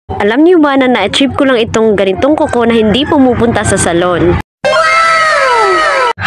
Alam niyo ba na na-achieve ko lang itong ganitong kuko na hindi pumupunta sa salon?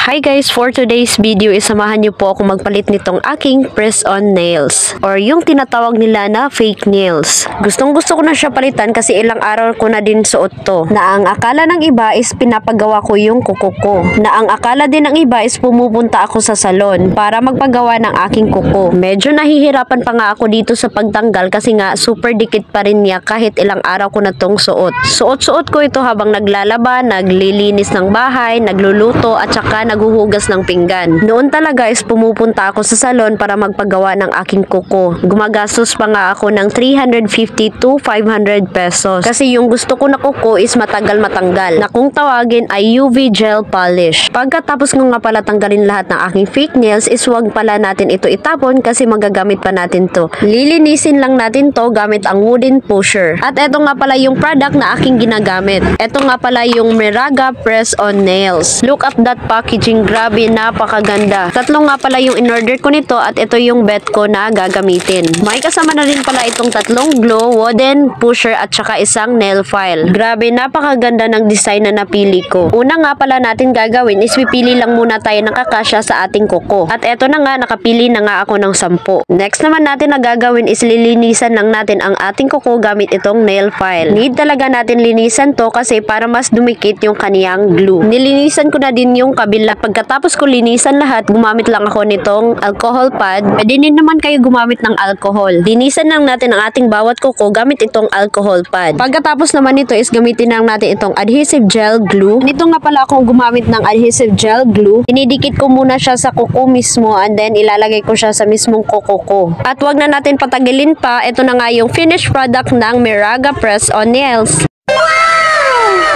Hi guys, for today's video isamahan niyo po ako magpalit nitong aking press-on nails or yung tinatawag nila na fake nails. Gustong gusto ko na siya palitan kasi ilang araw ko na din suot to. Na ang akala ng iba is pinapagawa ko yung kuko ko. Na ang akala din ng iba is pumupunta ako sa salon para magpagawa ng aking kuko. Medyo nahihirapan pa nga ako dito sa pagtanggal kasi nga super dikit pa rin niya kahit ilang araw ko na tong suot. Suot-suot ko ito habang naglalaba, naglilinis ng bahay, nagluluto at saka naghuhugas ng pinggan. Noon talaga is pumupunta ako sa salon para magpagawa ng aking kuko. Gumagastos pa nga ako ng 350 to 500 pesos. Kasi yung gusto ko na kuko is matagal matanggal. Na kung tawagin ay UV gel polish. Pagkatapos ko nga pala tanggalin lahat ng aking fake nails is wag pala natin ito itapon kasi magagamit pa natin to. Lilinisin lang natin to gamit ang wooden pusher. At eto nga pala yung product na aking ginagamit. Eto nga pala yung Meraga press-on nails. Look at that packaging. Grabe, napakaganda. Tatlo nga pala yung in-order ko nito at ito yung bet ko na gagamitin. May kasama na rin pala itong tatlong glue, wooden pusher at saka isang nail file. Grabe, napakaganda ng design na napili ko. Una nga pala natin gagawin is pipili lang muna tayo ng kakasya sa ating kuko. At eto na nga, nakapili na nga ako ng 10. Next naman natin na gagawin is lilinisan lang natin ang ating kuko gamit itong nail file. Need talaga natin linisan to kasi para mas dumikit yung kaniyang glue. Nilinisan ko na din yung kabila. Pagkatapos ko linisan lahat, gumamit lang ako nitong alcohol pad. Pwede din naman kayo gumamit ng alcohol. Linisan lang natin ang ating bawat kuko gamit itong alcohol pad. Pagkatapos naman nito is gamitin lang natin itong adhesive gel glue. Nito nga pala akong gumamit ng adhesive gel glue. Inidikit ko muna siya sa kuko mismo and then ilalagay ko siya sa mismong kuko ko. At wag na natin patagilin pa. Ito na nga yung finished product ng Meraga press-on nails.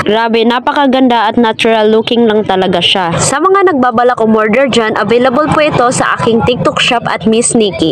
Grabe, napakaganda at natural looking lang talaga siya. Sa mga nagbabalak umorder dyan, available po ito sa aking TikTok shop at Miss Nikki.